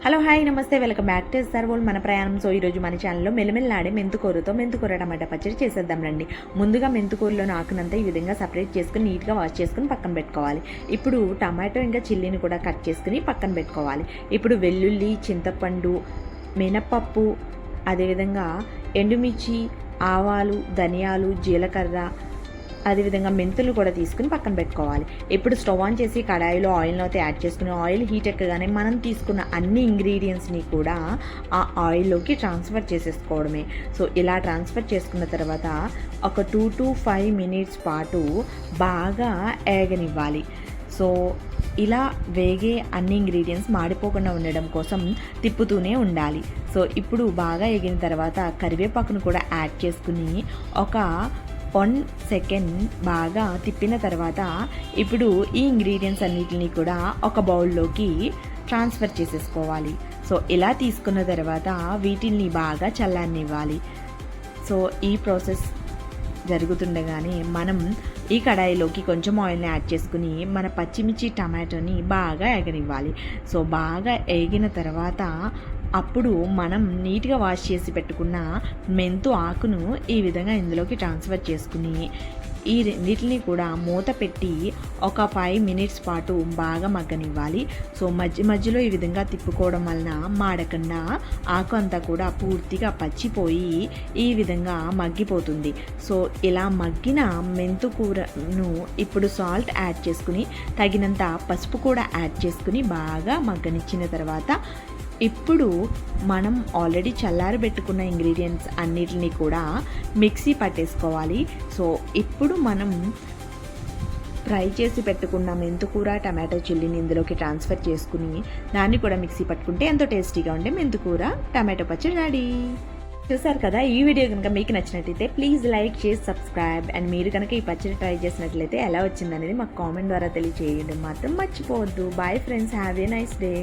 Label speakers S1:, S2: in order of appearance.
S1: Hello hi namaste welcome back to SR world మన ప్రయాణం. So ఈరోజు మన ఛానల్లో మెల్లమెల్లాడే మెంతుకూర టమాటా పచ్చడి చేసేద్దాం రండి. ముందుగా మెంతుకూరలోని ఆకునంతా ఈ విధంగా సపరేట్ చేసుకుని నీట్గా వాష్ చేసుకుని పక్కన పెట్టుకోవాలి. ఇప్పుడు టమాటో ఇంకా చిల్లీని కూడా కట్ చేసుకుని పక్కన పెట్టుకోవాలి. ఇప్పుడు వెల్లుల్లి, చింతపండు, మినపప్పు, అదేవిధంగా ఎండుమిర్చి, ఆవాలు, ధనియాలు, జీలకర్ర, అదేవిధంగా మెంతులు కూడా తీసుకుని పక్కన పెట్టుకోవాలి. ఇప్పుడు స్టవ్ ఆన్ చేసి కడాయిలో ఆయిల్ని అయితే యాడ్ చేసుకుని ఆయిల్ హీట్ ఎక్కగానే మనం తీసుకున్న అన్ని ఇంగ్రీడియంట్స్ని కూడా ఆ ఆయిల్లోకి ట్రాన్స్ఫర్ చేసేసుకోవడమే. సో ఇలా ట్రాన్స్ఫర్ చేసుకున్న తర్వాత ఒక 2 to 5 minutes పాటు బాగా ఏగనివ్వాలి. సో ఇలా వేగే అన్ని ఇంగ్రీడియంట్స్ మాడిపోకుండా ఉండడం కోసం తిప్పుతూనే ఉండాలి. సో ఇప్పుడు బాగా ఎగిన తర్వాత కరివేపాకును కూడా యాడ్ చేసుకుని ఒక 1 second బాగా తిప్పిన తర్వాత ఇప్పుడు ఈ ఇంగ్రీడియంట్స్ అన్నిటిని కూడా ఒక బౌల్లోకి ట్రాన్స్ఫర్ చేసేసుకోవాలి. సో ఇలా తీసుకున్న తర్వాత వీటిని బాగా చల్లారనివ్వాలి. సో ఈ ప్రాసెస్ జరుగుతుండగానే మనం ఈ కడాయిలోకి కొంచెం ఆయిల్ని యాడ్ చేసుకుని మన పచ్చిమిర్చి టమాటోని బాగా ఏగనివ్వాలి. సో బాగా ఏగిన తర్వాత అప్పుడు మనం నీట్గా వాష్ చేసి పెట్టుకున్న మెంతు ఆకును ఈ విధంగా ఇందులోకి ట్రాన్స్ఫర్ చేసుకుని ఈ రెండింటిని కూడా మూత పెట్టి ఒక 5 minutes పాటు బాగా మగ్గనివ్వాలి. సో మధ్యలో ఈ విధంగా తిప్పుకోవడం వలన మాడకుండా ఆకు అంతా కూడా పూర్తిగా పచ్చిపోయి ఈ విధంగా మగ్గిపోతుంది. సో ఇలా మగ్గిన మెంతుకూరను ఇప్పుడు సాల్ట్ యాడ్ చేసుకుని తగినంత పసుపు కూడా యాడ్ చేసుకుని బాగా మగ్గనిచ్చిన తర్వాత ఇప్పుడు మనం ఆల్రెడీ చల్లారబెట్టుకున్న ఇంగ్రీడియంట్స్ అన్నిటిని కూడా మిక్సీ పట్టేసుకోవాలి. సో ఇప్పుడు మనం ఫ్రై చేసి పెట్టుకున్న మెంతుకూర, టమాటో చిల్లీని ఇందులోకి ట్రాన్స్ఫర్ చేసుకుని దాన్ని కూడా మిక్సీ పట్టుకుంటే ఎంతో టేస్టీగా ఉండే మెంతుకూర టమాటో పచ్చడి రెడీ. చూసారు కదా, ఈ వీడియో కనుక మీకు నచ్చినట్లయితే please like, share, subscribe. And మీరు కనుక ఈ పచ్చడి ట్రై చేసినట్లయితే ఎలా వచ్చిందనేది మాకు కామెంట్ ద్వారా తెలియజేయడం మాత్రం మర్చిపోవద్దు. Bye friends, have a nice day.